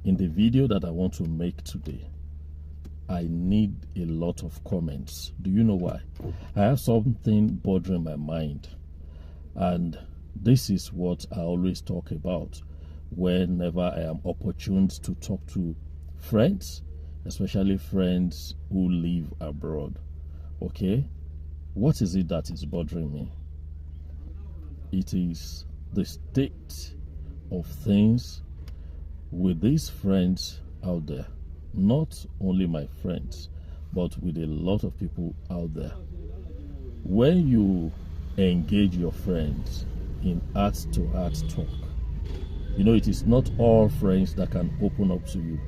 in the video that I want to make today, I need a lot of comments. Do you know why? I have something bothering my mind, and this is what I always talk about whenever I am opportune to talk to friends, especially friends who live abroad. Okay? What is it that is bothering me? It is the state of things with these friends out there. Not only my friends, but with a lot of people out there. When you engage your friends in heart-to-heart talk, you know, it is not all friends that can open up to you,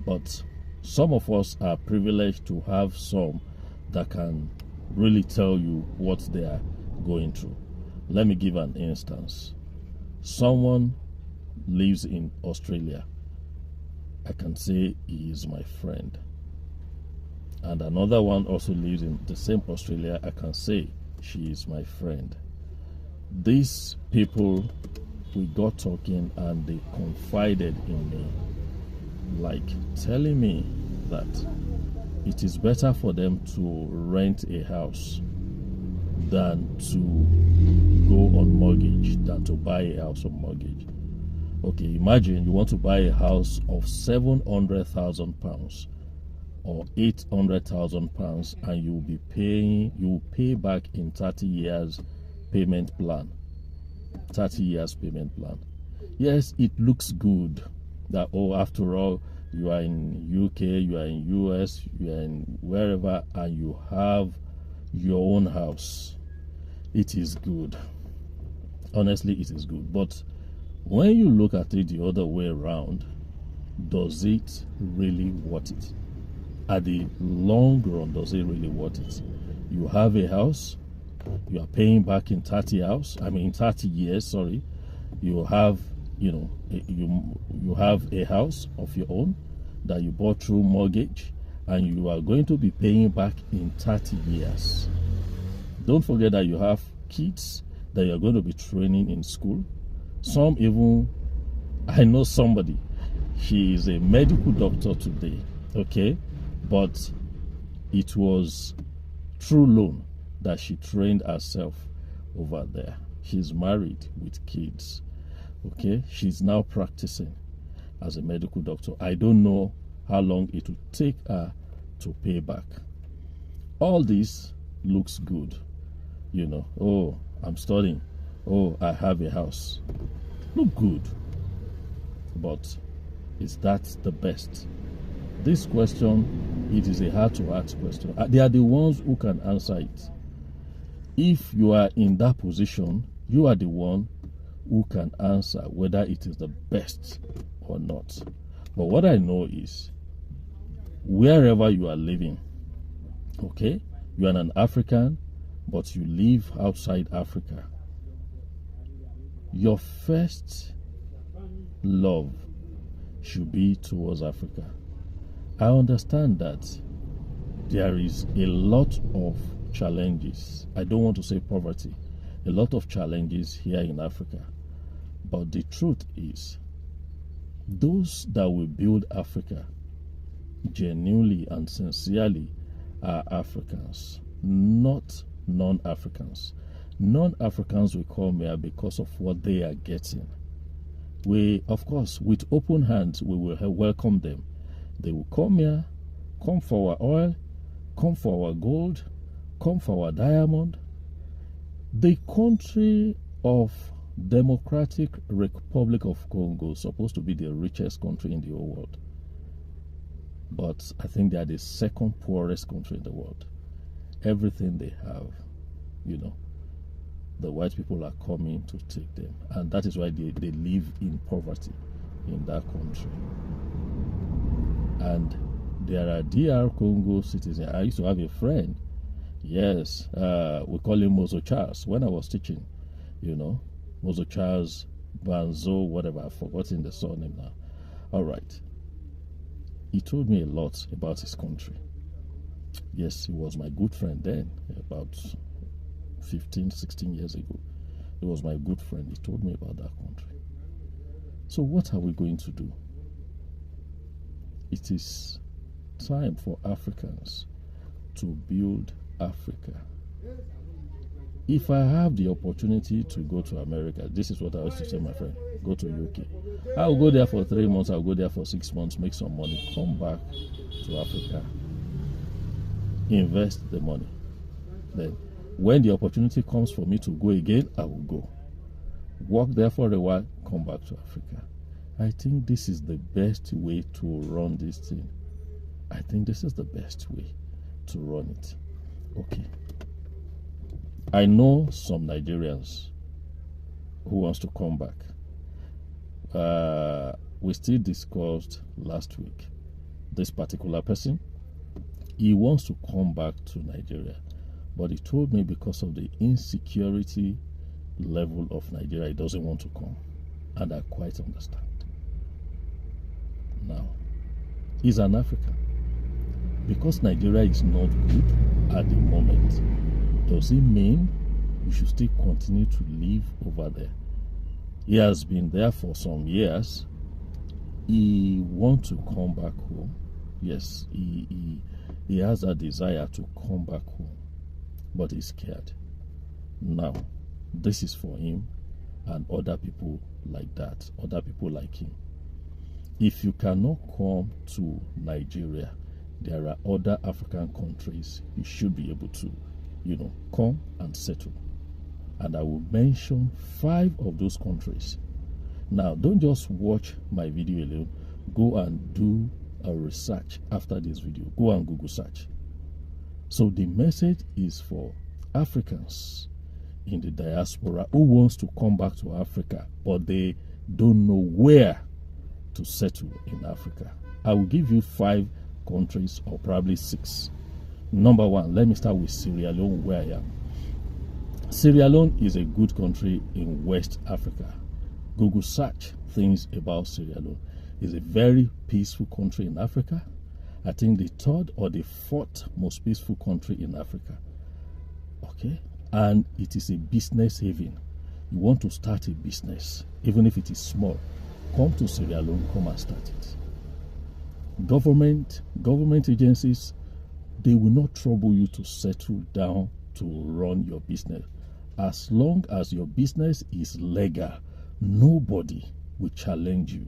but some of us are privileged to have some that can really tell you what they are going through. Let me give an instance. Someone lives in Australia. I can say he is my friend. And another one also lives in the same Australia. I can say she is my friend. These people, we got talking and they confided in me, like telling me that it is better for them to rent a house than to go on mortgage, than to buy a house on mortgage. Okay, imagine you want to buy a house of £700,000 or £800,000, and you will pay back in 30 years payment plan. 30 years payment plan. Yes, it looks good that, oh, after all, you are in UK, you are in US, you are in wherever, and you have your own house. It is good. Honestly, it is good. But when you look at it the other way around, does it really worth it? At the long run, does it really worth it? You have a house, you are paying back in 30 years, sorry. You have, you have a house of your own that you bought through mortgage, and you are going to be paying back in 30 years. Don't forget that you have kids that you are going to be training in school. Some even, I know somebody, she is a medical doctor today, okay? But it was through loan that she trained herself over there. She's married with kids, okay? She's now practicing as a medical doctor. I don't know how long it will take her to pay back. All this looks good, you know. Oh, I'm studying. Oh, I have a house. Look good. But is that the best? This question, it is a heart-to-heart question. They are the ones who can answer it. If you are in that position, you are the one who can answer whether it is the best or not. But what I know is, wherever you are living, okay, you are an African, but you live outside Africa, your first love should be towards Africa. I understand that there is a lot of challenges. I don't want to say poverty, a lot of challenges here in Africa. But the truth is, those that will build Africa genuinely and sincerely are Africans, not non-Africans. Non-Africans will come here because of what they are getting. We, of course, with open hands, we will welcome them. They will come here, come for our oil, come for our gold, come for our diamond. The country of Democratic Republic of Congo is supposed to be the richest country in the whole world. But I think they are the second poorest country in the world. Everything they have, you know, the white people are coming to take them. And that is why they live in poverty in that country. And there are DR Congo citizens. I used to have a friend. Yes, we call him Mozo Charles. When I was teaching, you know, Mozo Charles, Banzo, whatever, I've forgotten the surname now. All right. He told me a lot about his country. Yes, he was my good friend then, about 15, 16 years ago. He was my good friend. He told me about that country. So what are we going to do? It is time for Africans to build Africa. If I have the opportunity to go to America, this is what I used to say, my friend, go to UK. I'll go there for 3 months, I'll go there for 6 months, make some money, come back to Africa, invest the money. Then when the opportunity comes for me to go again, I will go. Work there for a while, come back to Africa. I think this is the best way to run this thing. I think this is the best way to run it. Okay. I know some Nigerians who wants to come back. We still discussed last week. This particular person, he wants to come back to Nigeria, but he told me because of the insecurity level of Nigeria, he doesn't want to come, and I quite understand. Now, he's an African. Because Nigeria is not good at the moment, does it mean we should still continue to live over there? He has been there for some years. He wants to come back home. Yes, he has a desire to come back home, but he's scared. Now, this is for him and other people like that, other people like him. If you cannot come to Nigeria, there are other African countries you should be able to, come and settle. And I will mention 5 of those countries. Now, don't just watch my video alone. Go and do a research after this video. Go and Google search. So the message is for Africans in the diaspora who wants to come back to Africa, but they don't know where to settle in Africa. I will give you 5 countries, or probably 6. Number 1, let me start with Sierra Leone, where I am. Sierra Leone is a good country in West Africa. Google search things about Sierra Leone. It's a very peaceful country in Africa. I think the 3rd or the 4th most peaceful country in Africa. Okay? And it is a business haven. You want to start a business, even if it is small, come to Sierra Leone, come and start it. Government agencies, they will not trouble you to settle down to run your business. As long as your business is legal, nobody will challenge you.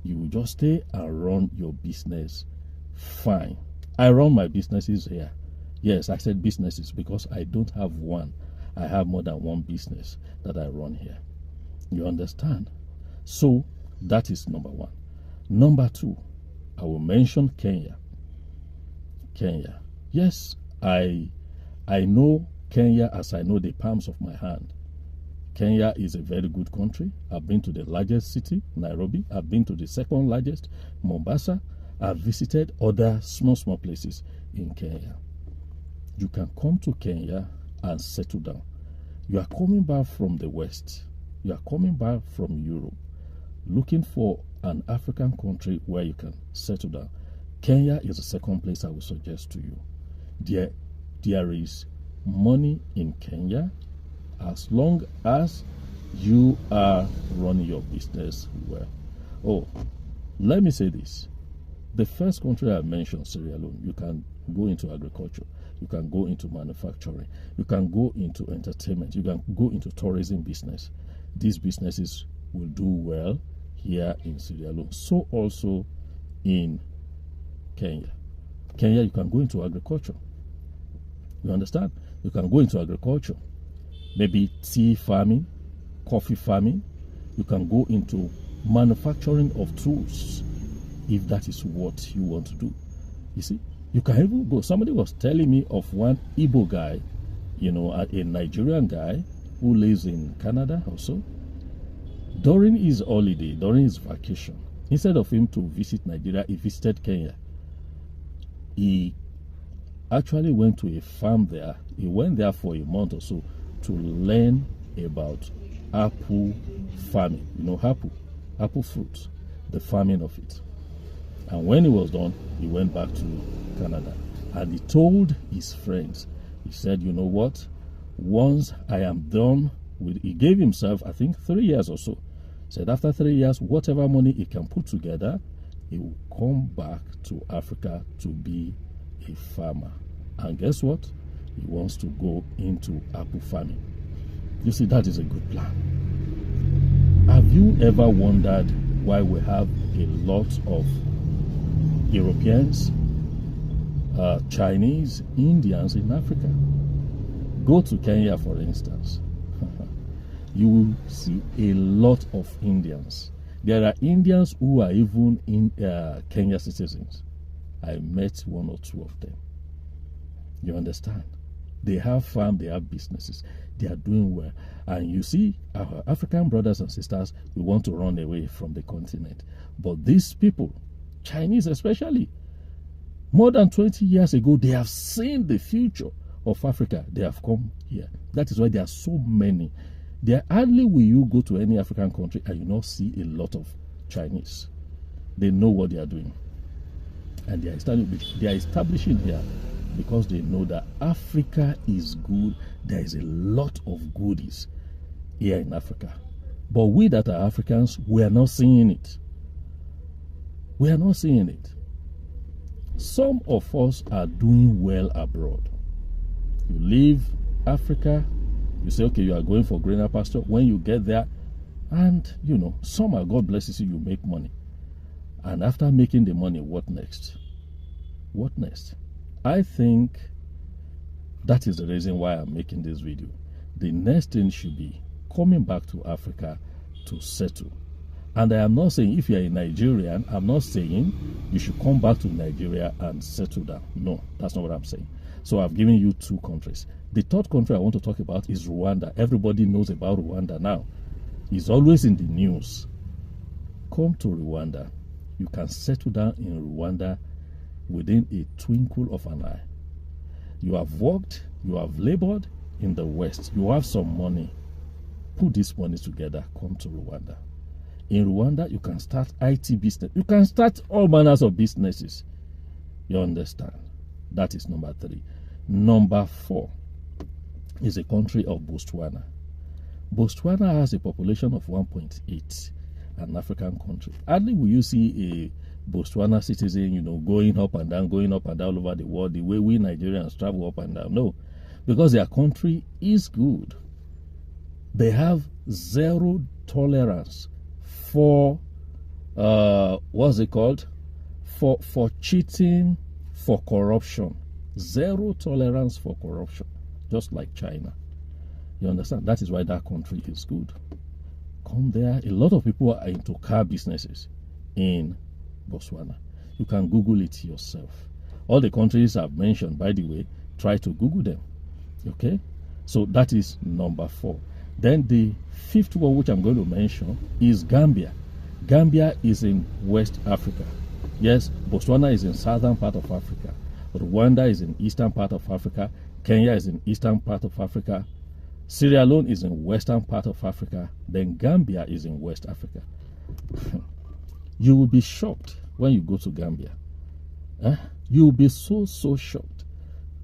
You will just stay and run your business fine. I run my businesses here. Yes, I said businesses because I don't have one. I have more than one business that I run here. You understand? So that is number 1. Number 2, I will mention Kenya. Kenya. Yes, I know Kenya as I know the palms of my hand. Kenya is a very good country. I've been to the largest city, Nairobi. I've been to the 2nd largest, Mombasa. I've visited other small places in Kenya. You can come to Kenya and settle down. You are coming back from the West. You are coming back from Europe, looking for an African country where you can settle down. Kenya is the 2nd place I will suggest to you. There is money in Kenya as long as you are running your business well. Oh, let me say this. The first country I mentioned, Sierra Leone, you can go into agriculture, you can go into manufacturing, you can go into entertainment, you can go into tourism business. These businesses will do well here in Sierra Leone. So also in Kenya. Kenya, you can go into agriculture. You understand? You can go into agriculture. Maybe tea farming, coffee farming. You can go into manufacturing of tools if that is what you want to do. You see, you can even go. Somebody was telling me of one Igbo guy, a Nigerian guy who lives in Canada also. During his holiday, during his vacation, instead of him to visit Nigeria, he visited Kenya. He actually went to a farm there. He went there for a month or so to learn about apple farming. Apple fruit, the farming of it. And when he was done, he went back to Canada. And he told his friends, he said, you know what? Once I am done with, he gave himself, I think, 3 years or so. Said after 3 years, whatever money he can put together, he will come back to Africa to be a farmer. And guess what? He wants to go into apple farming. You see, that is a good plan. Have you ever wondered why we have a lot of Europeans, Chinese, Indians in Africa? Go to Kenya, for instance. You will see a lot of Indians. There are Indians who are even in Kenya citizens. I met one or two of them. You understand? They have farm, they have businesses, they are doing well. And you see, our African brothers and sisters, we want to run away from the continent. But these people, Chinese especially, more than 20 years ago, they have seen the future of Africa. They have come here. That is why there are so many. There hardly will you go to any African country and you not see a lot of Chinese. They know what they are doing. And they are establishing here because they know that Africa is good. There is a lot of goodies here in Africa. But we that are Africans, we are not seeing it. We are not seeing it. Some of us are doing well abroad. You leave Africa, you say, okay, you are going for greener pasture. When you get there, and you know, somehow God blesses you, you make money. And after making the money, what next? What next? I think that is the reason why I'm making this video. The next thing should be coming back to Africa to settle. And I am not saying if you are a Nigerian, I'm not saying you should come back to Nigeria and settle down. No, that's not what I'm saying. So I've given you two countries. The third country I want to talk about is Rwanda. Everybody knows about Rwanda now. It's always in the news. Come to Rwanda. You can settle down in Rwanda within a twinkle of an eye. You have worked, you have labored in the West. You have some money. Put this money together. Come to Rwanda. In Rwanda, you can start IT business. You can start all manners of businesses. You understand? That is number 3. Number 4 is a country of Botswana. Botswana has a population of 1.8, an African country. Hardly will you see a Botswana citizen, you know, going up and down all over the world, the way we Nigerians travel up and down. No, because their country is good. They have zero tolerance for what's it called? For cheating, for corruption. Zero tolerance for corruption, just like China. You understand? That is why that country is good. Come there. A lot of people are into car businesses in Botswana. You can Google it yourself. All the countries I've mentioned, by the way, try to Google them. Okay? So that is number 4. Then the 5th one, which I'm going to mention, is Gambia. Gambia is in West Africa. Yes, Botswana is in southern part of Africa. Rwanda is in eastern part of Africa. Kenya is in eastern part of Africa. Sierra Leone is in western part of Africa. Then Gambia is in West Africa. You will be shocked when you go to Gambia. You will be so shocked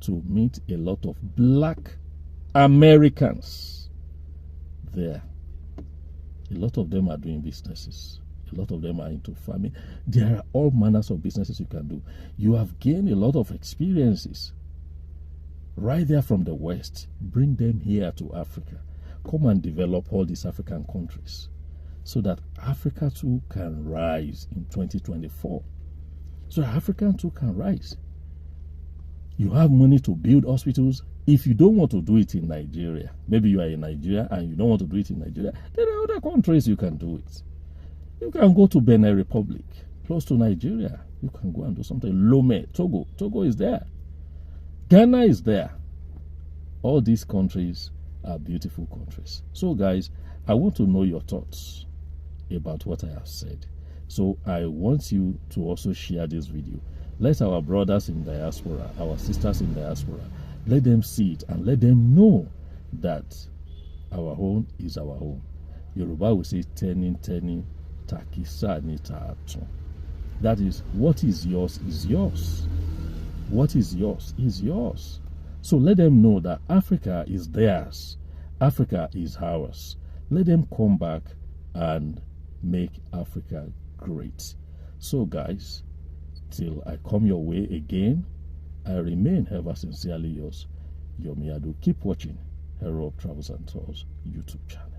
to meet a lot of black Americans there. A lot of them are doing businesses. A lot of them are into farming. There are all manners of businesses you can do. You have gained a lot of experiences right there from the West. Bring them here to Africa. Come and develop all these African countries so that Africa too can rise in 2024. So Africa too can rise. You have money to build hospitals. If you don't want to do it in Nigeria, maybe you are in Nigeria and you don't want to do it in Nigeria, there are other countries you can do it. You can go to Benin Republic, close to Nigeria. You can go and do something. Lome, Togo. Togo is there. Ghana is there. All these countries are beautiful countries. So guys, I want to know your thoughts about what I have said. So I want you to also share this video. Let our brothers in diaspora, our sisters in diaspora, let them see it and let them know that our home is our home. Yoruba will say, "Teni, takisa ni ta'atun." That is, what is yours is yours. What is yours is yours. So let them know that Africa is theirs. Africa is ours. Let them come back and make Africa great. So guys, till I come your way again, I remain ever sincerely yours, Yomi Ado. Keep watching Hero of Travels and Tours YouTube channel.